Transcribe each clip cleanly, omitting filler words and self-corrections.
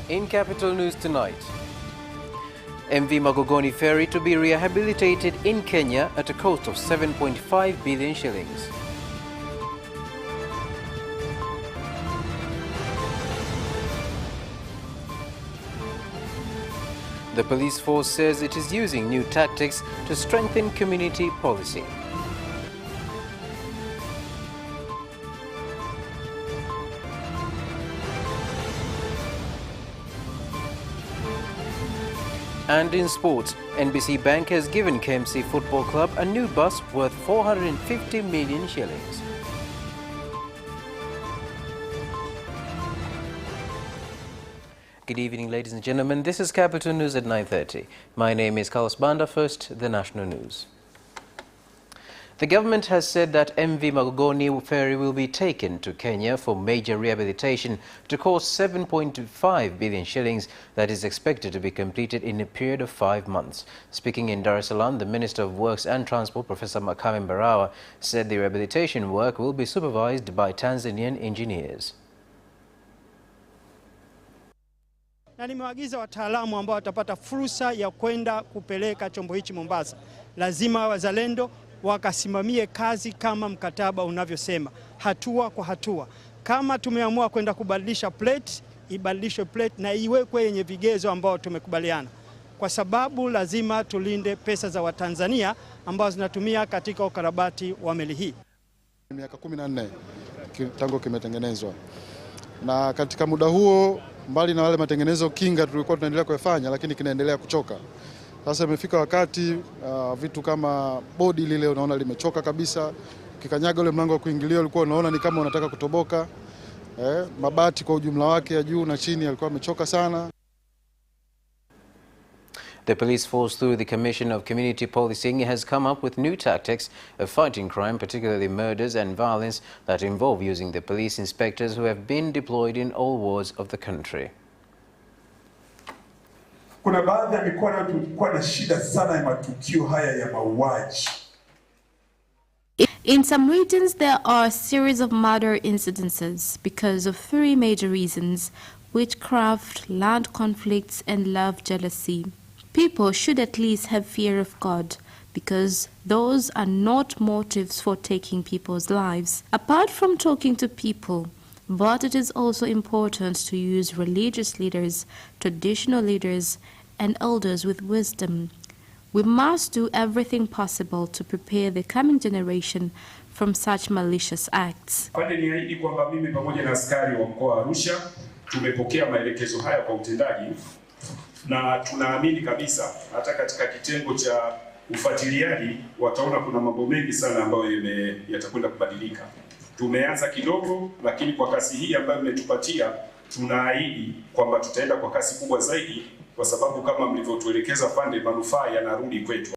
In Capital News tonight, MV Magogoni ferry to be rehabilitated in Kenya at a cost of 7.5 billion shillings. The police force says it is using new tactics to strengthen community policy. And in sports, NBC Bank has given KMC Football Club a new bus worth 450 million shillings. Good evening, ladies and gentlemen. This is Capital News at 9:30. My name is Carlos Banda. First, the national news. The government has said that MV Magogoni ferry will be taken to Kenya for major rehabilitation to cost 7.5 billion shillings that is expected to be completed in a period of 5 months. Speaking in Dar es Salaam, the Minister of Works and Transport, Professor Makame Mbarawa, said the rehabilitation work will be supervised by Tanzanian engineers. Na nimewaagiza wataalamu ambao watapata fursa ya kwenda kupeleka chombo hichi Mombasa, lazima wazalendo wakasimamie kazi kama mkataba unavyosema, hatua kwa hatua. Kama tumeamua kwenda kubadilisha plate, ibadilishwe plate na iwekwe yenye vigezo ambao tumekubaliana, kwa sababu lazima tulinde pesa za Watanzania ambao zinatumia katika ukarabati wa meli hii. Miaka 14 tangu kimetengenezwa, na katika muda huo, mbali na wale matengenezo kinga tulikuwa tunaendelea kufanya, lakini kinaendelea kuchoka. Sasa imefika wakati vitu kama bodi lile unaona limechoka kabisa. Kikanyaga ule mlango wa kuingilia ulikuwa unaona ni kama unataka kutoboka. Mabati kwa ujumla wake ya juu na chini yalikuwa yamechoka sana. The police force, through the Commission of Community Policing, has come up with new tactics of fighting crime, particularly murders and violence that involve using the police inspectors who have been deployed in all wards of the country. Kuna baadhi ya mikoa tulikuwa na shida sana ya matukio haya ya mauaji. In some regions, there are a series of murder incidences because of 3 major reasons: witchcraft, land conflicts, and love jealousy. People should at least have fear of God, because those are not motives for taking people's lives. Apart from talking to people, but it is also important to use religious leaders, traditional leaders, and elders with wisdom. We must do everything possible to prepare the coming generation from such malicious acts. Pande niahidi kwamba mimi pamoja na askari wa mkoa wa Arusha tumepokea maelekezo haya kwa utendaji, na tunaamini kabisa hata katika kitengo cha ufuatiliaji wataona kuna mambo mengi sana ambayo yatakwenda kubadilika. Tumeanza kidogo, lakini kwa kasi hii ambayo mmetupatia tunaahidi kwamba tutaenda kwa kasi kubwa zaidi, kwa sababu kama mlivyotuelekeza pande, manufaa yanarudi kwetu.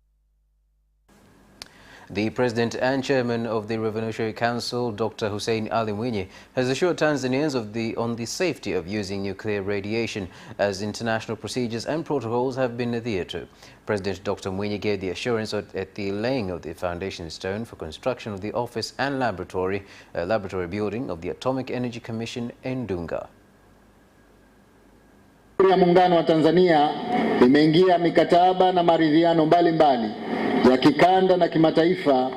The President and Chairman of the Revolutionary Council, Dr. Hussein Ali Mwinyi, has assured Tanzanians on the safety of using nuclear radiation, as international procedures and protocols have been adhered to. President Dr. Mwinyi gave the assurance at the laying of the foundation stone for construction of the office and laboratory building of the Atomic Energy Commission in Dunga. Ya Muungano wa Tanzania imeingia mikataba na maridhiano mbalimbali ya kikanda na kimataifa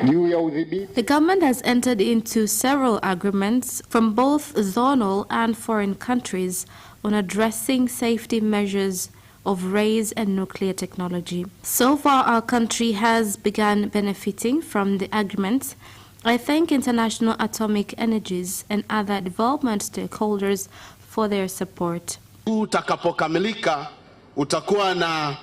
juu ya udhibiti. The government has entered into several agreements from both zonal and foreign countries on addressing safety measures of rays and nuclear technology. So far, our country has begun benefiting from the agreements. I thank International Atomic Energies and other development stakeholders for their support. Utakapokamilika utakuwa na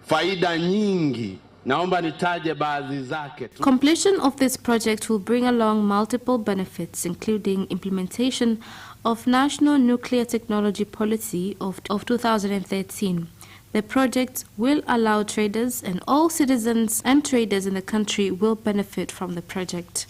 faida nyingi. Naomba nitaje baadhi zake. Completion of this project will bring along multiple benefits, including implementation of National Nuclear Technology Policy of 2013. The project will allow traders, and all citizens and traders in the country will benefit from the project.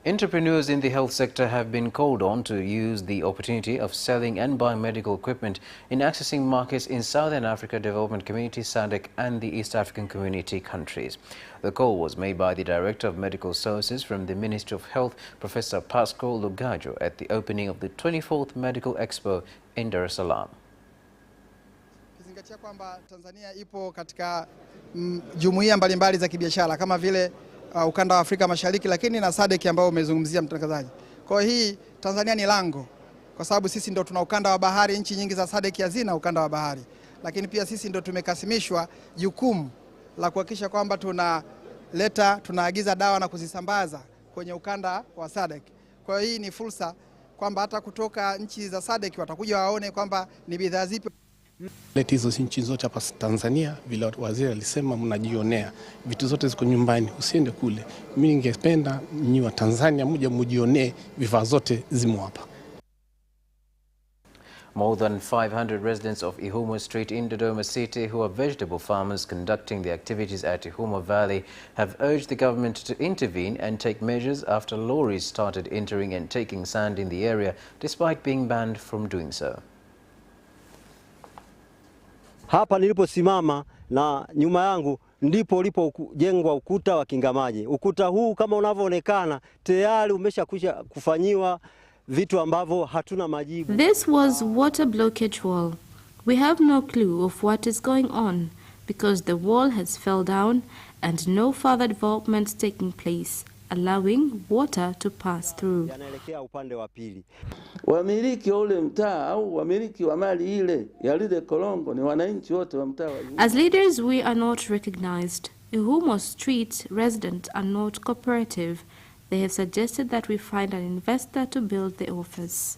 Entrepreneurs in the health sector have been called on to use the opportunity of selling and buying medical equipment in accessing markets in Southern Africa Development Community, SADC, and the East African Community countries. The call was made by the Director of Medical Services from the Ministry of Health, Professor Pascal Lugajo, at the opening of the 24th Medical Expo in Dar es Salaam. Kizingatia kwamba Tanzania ipo katika jumuiya mbalimbali za kibiashara kama vile ukanda wa Afrika Mashariki, lakini na SADC ambao umezungumzia mtangazaji. Kwa hii Tanzania ni lango, kwa sababu sisi ndio tuna ukanda wa bahari. Nchi nyingi za SADC hazina ukanda wa bahari, lakini pia sisi ndio tumekasimishwa jukumu la kuhakikisha kwamba tunaagiza dawa na kuzisambaza kwenye ukanda wa SADC. Kwa hii ni fursa kwamba hata kutoka nchi za SADC watakuja waone kwamba ni bidhaa zipi. Leti hizo nchi zote hapa Tanzania, vile waziri alisema, mnajionea vitu zote ziko nyumbani, usiende kule. Mimi ningependa nyinyi wa Tanzania mje mjionee vifaa zote zimo hapa. More than 500 residents of Ihuma Street in Dodoma City, who are vegetable farmers conducting the activities at Ihuma Valley, have urged the government to intervene and take measures after lorries started entering and taking sand in the area, despite being banned from doing so. Hapa niliposimama na nyuma yangu ndipo ulipojengwa ukuta wa kingamaji. Ukuta huu kama unavyoonekana tayari umeshakwisha kufanyiwa vitu ambavyo hatuna majibu. This was water blockage wall. We have no clue of what is going on because the wall has fell down and no further development taking place, allowing water to pass through. Yanaelekea upande wa pili. Wamiliki wa ule mtaa au wamiliki wa mali ile ya lile korongo ni wananchi wote wa mtaa wa Ihuma. As leaders, we are not recognized. Ihuma Street residents are not cooperative. They have suggested that we find an investor to build the office.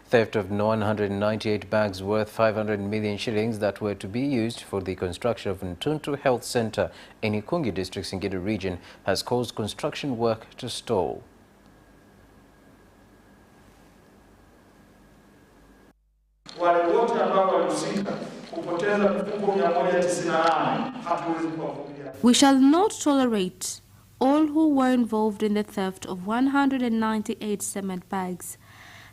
Theft of 198 bags worth 500 million shillings that were to be used for the construction of Ntuntu Health Center in Ikungi District, Singida region, has caused construction work to stall. Wale wote ambao walihusika kupoteza vifungo 198 hatuwezi kuwavumilia. We shall not tolerate all who were involved in the theft of 198 cement bags.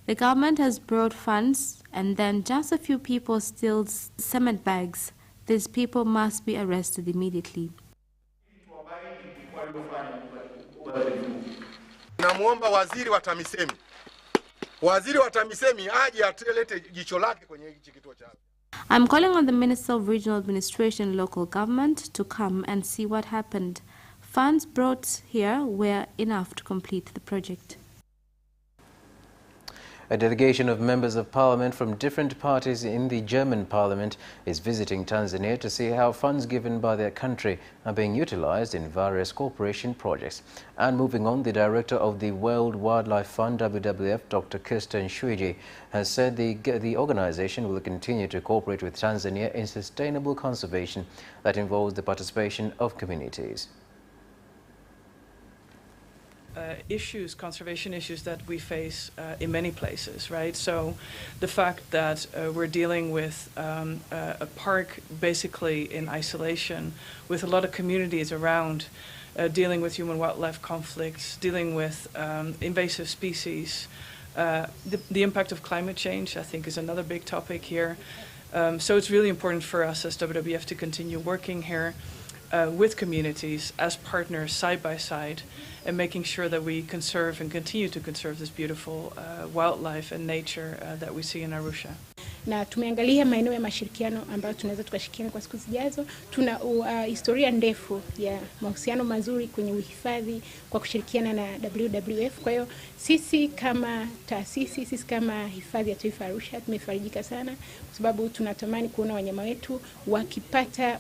The government has brought funds and then just a few people steal cement bags. These people must be arrested immediately. Namuomba waziri wa TAMISEMI. Waziri wa TAMISEMI aje atilete jicho lake kwenye hiki kituo cha. I'm calling on the Minister of Regional Administration and Local Government to come and see what happened. Funds brought here were enough to complete the project. A delegation of members of parliament from different parties in the German parliament is visiting Tanzania to see how funds given by their country are being utilized in various cooperation projects. And moving on, the director of the World Wildlife Fund, WWF, Dr. Kirsten Shuiji, has said the organization will continue to cooperate with Tanzania in sustainable conservation that involves the participation of communities. Conservation issues that we face in many places, right? So the fact that we're dealing with a park basically in isolation with a lot of communities around, dealing with human-wildlife conflicts, dealing with invasive species, the impact of climate change, I think, is another big topic here. So it's really important for us as WWF to continue working here with communities as partners side by side and making sure that we conserve and continue to conserve this beautiful wildlife and nature that we see in Arusha. Na tumeangalia maeneo ya mashirikiano ambayo tunaweza tukashirikiana kwa siku zijazo. Tuna historia ndefu ya mahusiano mazuri kwenye uhifadhi kwa kushirikiana na WWF. Kwa hiyo sisi kama taasisi, sisi kama hifadhi ya taifa Arusha tumefarijika sana kwa sababu tunatamani kuona wanyama wetu wakipata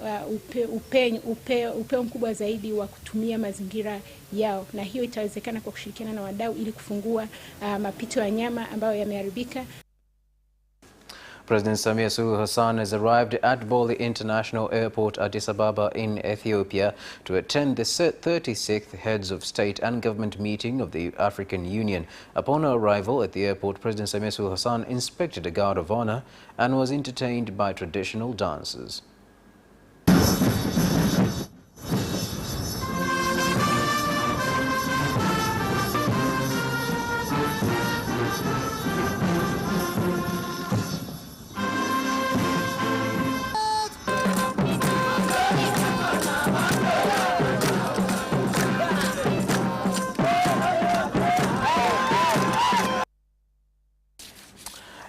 upeo mkubwa zaidi wa kutumia mazingira yao, na hiyo itawezekana kwa kushirikiana na wadau ili kufungua mapito ya wanyama ambayo yameharibika. President Samia Suluhu Hassan has arrived at Bole International Airport, Addis Ababa in Ethiopia to attend the 36th Heads of State and Government meeting of the African Union. Upon her arrival at the airport, President Samia Suluhu Hassan inspected a guard of honor and was entertained by traditional dances.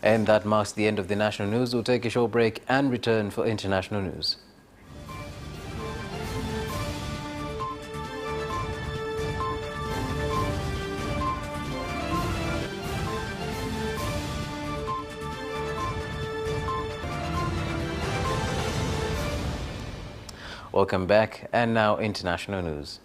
And that marks the end of the national news. We'll take a short break and return for international news. Welcome back, and now international news.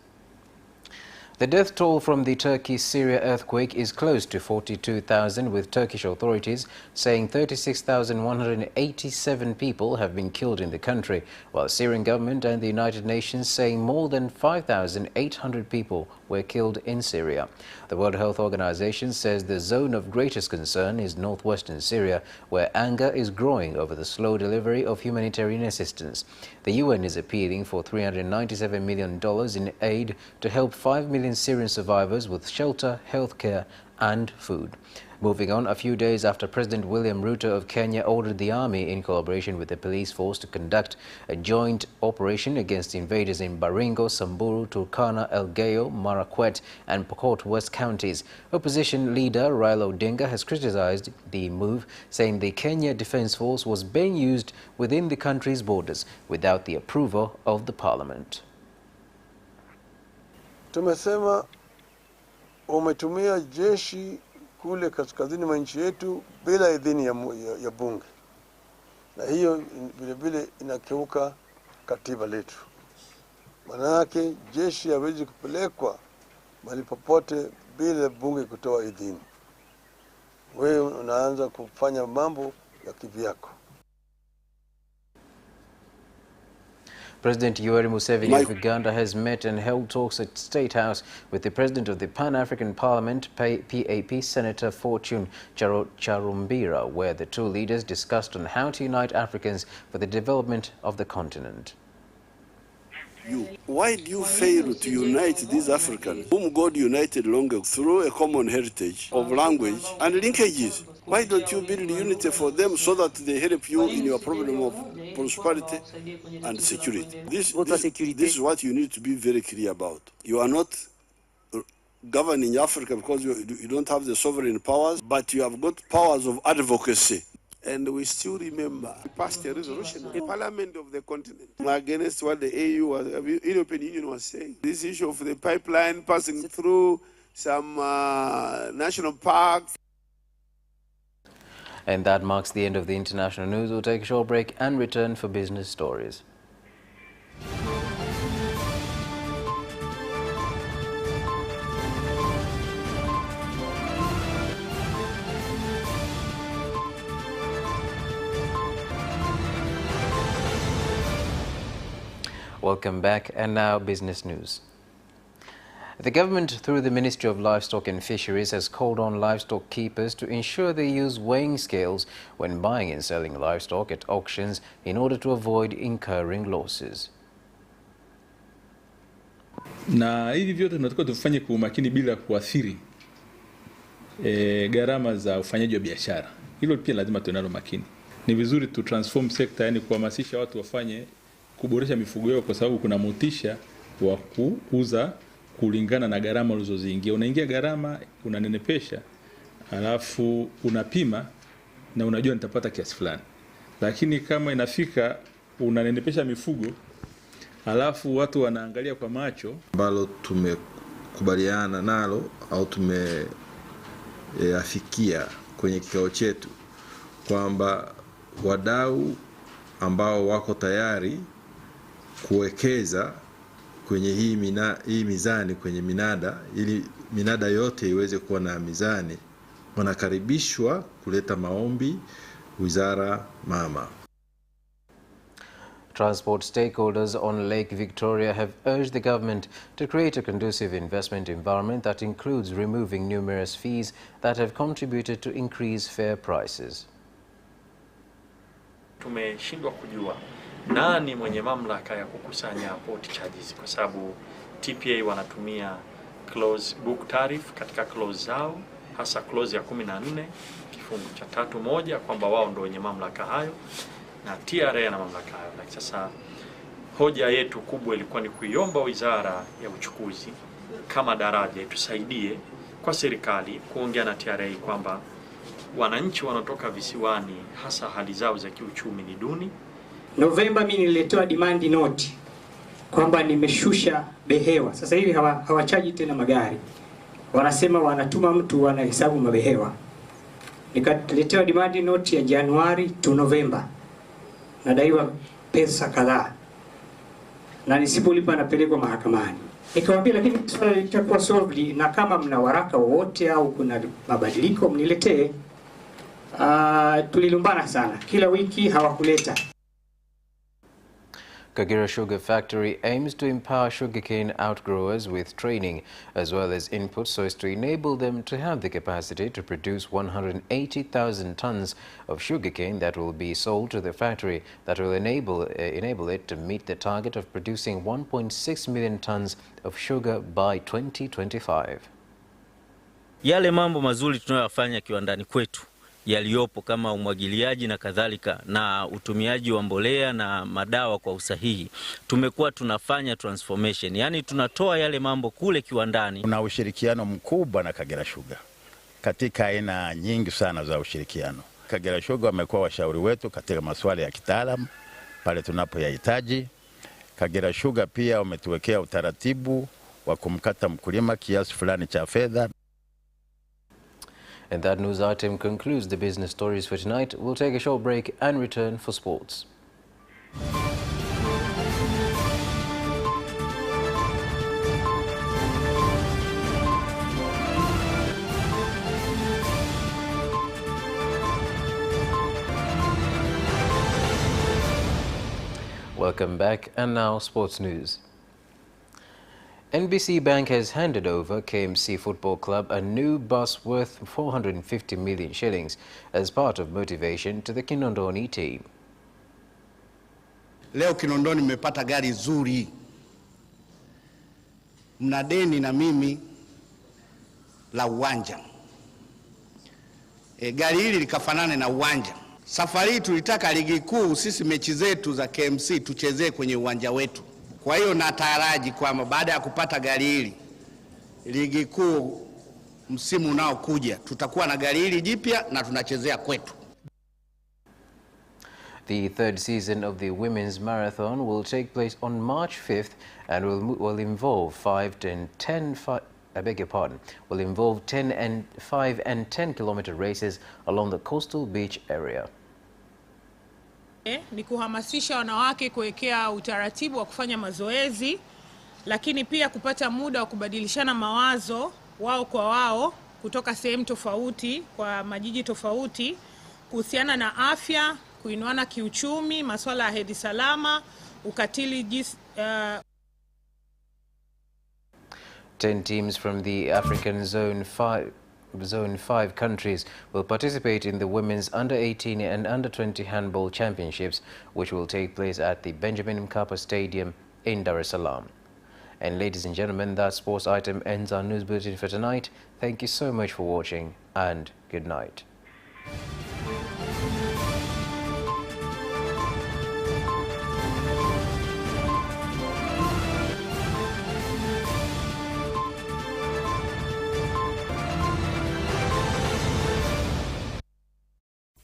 The death toll from the Turkey-Syria earthquake is close to 42,000, with Turkish authorities saying 36,187 people have been killed in the country, while Syrian government and the United Nations saying more than 5,800 people were killed in Syria. The World Health Organization says the zone of greatest concern is northwestern Syria, where anger is growing over the slow delivery of humanitarian assistance. The UN is appealing for $397 million in aid to help 5 million Syrian survivors with shelter, healthcare and food. Moving on, a few days after President William Ruto of Kenya ordered the army in collaboration with the police force to conduct a joint operation against invaders in Baringo, Samburu, Turkana, Elgeyo, Marakwet and Pokot West counties, opposition leader Raila Odinga has criticized the move, saying the Kenya Defence Force was being used within the country's borders without the approval of the parliament. Tumesema umetumia jeshi kule kaskazini mwa nchi yetu bila idhini ya bunge, na hiyo vile vile inakeuka katiba letu. Manake jeshi hawezi kupelekwa mahali popote bila bunge kutoa idhini. Wewe unaanza kufanya mambo ya kivyako. President Yoweri Museveni of Uganda has met and held talks at State House with the President of the Pan-African Parliament, PAP, Senator Fortune Charumbira, where the two leaders discussed on how to unite Africans for the development of the continent. Why do you fail to unite these Africans, whom God united long ago through a common heritage of language and linkages? Why don't you build unity for them so that they help you in your problem of prosperity and security? This is what you need to be very clear about. You are not governing Africa because you don't have the sovereign powers, but you have got powers of advocacy. And we still remember we passed a resolution in the Parliament of the continent against what the European Union was saying. This issue of the pipeline passing through some national parks. And that marks the end of the international news. We'll take a short break and return for business stories. Welcome back, and now business news. The government, through the Ministry of Livestock and Fisheries, has called on livestock keepers to ensure they use weighing scales when buying and selling livestock at auctions in order to avoid incurring losses. Na hivi vyote tunatakiwa tufanye kwa umakini bila kuathiri gharama za ufanyaji wa biashara. Hilo pia lazima tuenalo makini. Ni vizuri tu transform sector, yani kuhamasisha watu wafanye kuboresha mifugo yao, kwa sababu kuna motisha wa kuuza kulingana na gharama ulizoziingia. Unaingia gharama, unanenepesha, alafu unapima na unajua nitapata kiasi fulani. Lakini kama inafika unanenepesha mifugo, alafu watu wanaangalia kwa macho ambalo tumekubaliana nalo au tumeafikia kwenye kikao chetu kwamba wadau ambao wako tayari kuwekeza kwenye hii mizani kwenye minada, ili minada yote iweze kuwa na mizani, wanakaribishwa kuleta maombi wizara mama. Transport stakeholders on Lake Victoria have urged the government to create a conducive investment environment that includes removing numerous fees that have contributed to increased fare prices. Tumeshindwa kujua nani mwenye mamlaka ya kukusanya port charges, kwa sababu TPA wanatumia clause book tariff katika clause zao, hasa clause ya 14 kifungu cha 3(1) kwamba wao ndio wenye mamlaka hayo na TRA na mamlaka hayo. Lakini sasa hoja yetu kubwa ilikuwa ni kuiomba Wizara ya Uchukuzi kama daraja tusaidie kwa serikali kuongea na TRA kwamba wananchi wanaotoka visiwani, hasa hali zao za kiuchumi ni duni. Novemba mimi nililetewa demand note kwamba nimeshusha behewa. Sasa hivi hawachaji tena magari. Wanasema wanatuma mtu anahesabu mabehewa. Nikaletewa demand note ya Januari to Novemba. Nadaiwa pesa kadhaa. Na nisipolipa napelekwa mahakamani. Nikamwambia lakini swala litakuwa solved, na kama mna waraka wowote au kuna mabadiliko mniletee. Tulilumbana sana. Kila wiki hawakuleta. Kagera Sugar Factory aims to empower sugarcane outgrowers with training as well as input so as to enable them to have the capacity to produce 180,000 tons of sugarcane that will be sold to the factory, that will enable it to meet the target of producing 1.6 million tons of sugar by 2025. Yale mambo mazuri tunayofanya kiwandani kwetu yaliyopo kama umwagiliaji na kadhalika na utumiaji wa mbolea na madawa kwa usahihi, tumekuwa tunafanya transformation, yani tunatoa yale mambo kule kiwandani. Kuna ushirikiano mkubwa na Kagera Sugar katika aina nyingi sana za ushirikiano. Kagera Sugar wamekuwa washauri wetu katika masuala ya kitaalamu pale tunapoyahitaji. Kagera Sugar pia wametuwekea utaratibu wa kumkata mkulima kiasi fulani cha fedha. And that news item concludes the business stories for tonight. We'll take a short break and return for sports. Welcome back, and now sports news. NBC Bank has handed over KMC Football Club a new bus worth 450 million shillings as part of motivation to the Kinondoni team. Leo Kinondoni mmepata gari zuri. Mna deni na mimi la uwanja. Gari hili likafanane na uwanja. Safari hii tulitaka ligi kuu sisi mechi zetu za KMC tuchezee kwenye uwanja wetu. Kwa hiyo nataraji kwamba baada ya kupata gari hili, ligi kuu msimu unaokuja tutakuwa na gari hili jipya na tunachezea kwetu. The third season of the women's marathon will take place on March 5th and will involve 5 and 10 kilometer races along the coastal beach area. Ni kuhamasisha wanawake kuwekea utaratibu wa kufanya mazoezi, lakini pia kupata muda wa kubadilishana mawazo wao kwa wao kutoka sehemu tofauti kwa majiji tofauti kuhusiana na afya, kuinuana kiuchumi, masuala ya hedhi salama, ukatili 10 teams from the African Zone 5 countries will participate in the women's under-18 and under-20 handball championships, which will take place at the Benjamin Mkapa Stadium in Dar es Salaam. And ladies and gentlemen, that sports item ends our news bulletin for tonight. Thank you so much for watching, and good night.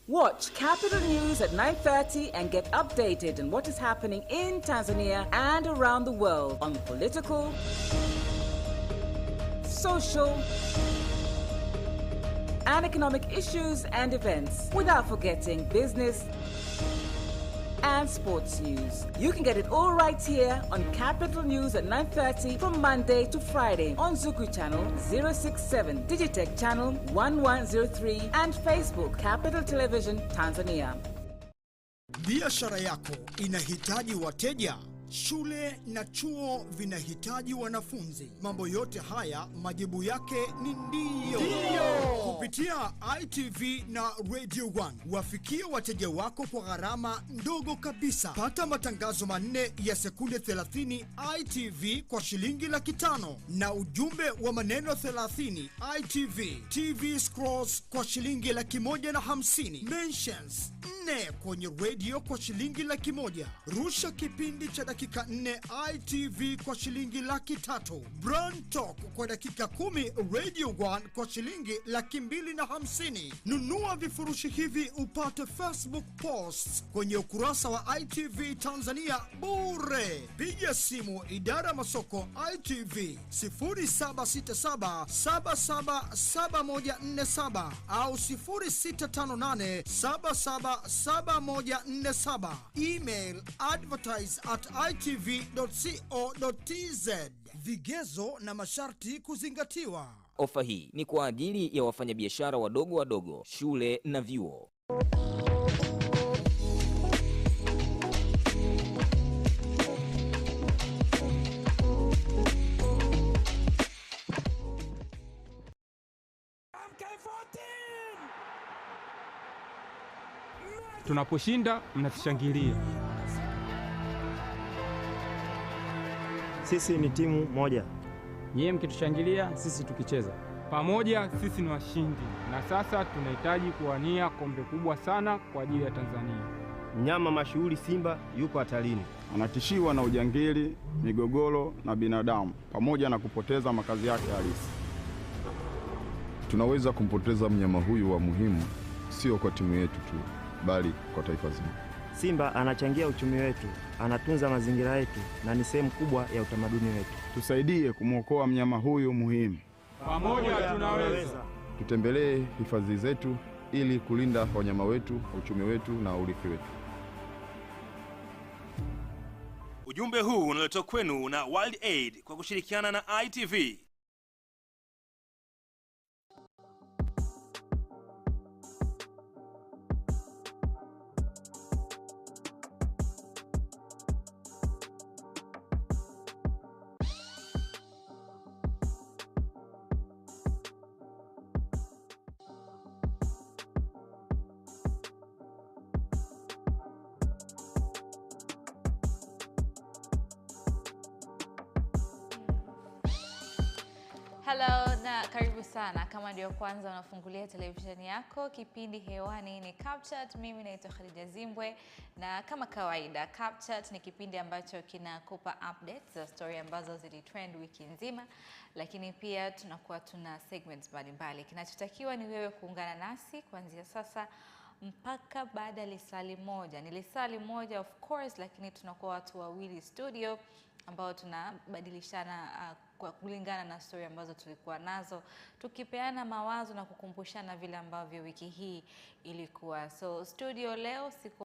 Watch Capital News at 9:30 and get updated on what is happening in Tanzania and around the world on political, social, and economic issues and events, without forgetting business and sports news. You can get it all right here on Capital News at 9:30 from Monday to Friday on Zuku Channel 067, Digitech Channel 1103, and Facebook Capital Television Tanzania. Biashara yako inahitaji wateja? Shule na chuo vinahitaji wanafunzi. Mambo yote haya majibu yake ni ndio. Kupitia ITV na Radio 1 wafikie wateja wako kwa gharama ndogo kabisa. Pata matangazo manne ya sekunde 30 ITV kwa shilingi 500 na ujumbe wa maneno 30 ITV TV Scrolls kwa shilingi 150. Mentions 4 kwenye radio kwa shilingi 100,000. Rusha kipindi cha dakika 4 ITV kwa shilingi 300,000. Brand Talk kwa dakika 10 Radio 1 kwa shilingi 250,000. Nunua vifurushi hivi upate Facebook posts kwenye ukurasa wa ITV Tanzania bure. Piga simu idara ya masoko ITV 0767 777147 au 0658 777147. Email advertise@itv.co.tz. Vigezo na masharti kuzingatiwa. Ofa hii ni kwa ajili ya wafanyabiashara wadogo, shule na vyuo. Tunaposhinda mnatushangilia. Sisi ni timu moja. Nyie mkitushangilia, sisi tukicheza pamoja, sisi ni washindi. Na sasa tunahitaji kuwania kombe kubwa sana kwa ajili ya Tanzania. Mnyama mashuhuri Simba yuko hatarini. Anatishiwa na ujangili, migogoro na binadamu, pamoja na kupoteza makazi yake halisi. Tunaweza kumpoteza mnyama huyu wa muhimu, sio kwa timu yetu tu, bali kwa taifa zima. Simba anachangia uchumi wetu, anatunza mazingira yetu na ni sehemu kubwa ya utamaduni wetu. Tusaidie kumwokoa mnyama huyu muhimu. Pamoja tunaweza. Tutembelee hifadhi zetu ili kulinda wanyama wetu, uchumi wetu na urithi wetu. Ujumbe huu unaletwa kwenu na World Aid kwa kushirikiana na ITV. Hello na karibu sana. Kama ndio kwanza unafungulia televisheni yako, kipindi hewani ni CAPITALTV. Mimi naitwa Khadija Zimbwe, na kama kawaida CAPITALTV ni kipindi ambacho kinakupa updates za story ambazo zilitrend wiki nzima, lakini pia tunakuwa tuna segments mbalimbali. Kinachotakiwa ni wewe kuungana nasi kuanzia sasa mpaka baada ya lisali moja. Ni lisali moja of course, lakini tunakuwa watu wawili studio ambao tunabadilishana kwa kulingana na story ambazo tulikuwa nazo, tukipeana mawazo na kukumbushana vile ambavyo wiki hii ilikuwa. So studio leo siku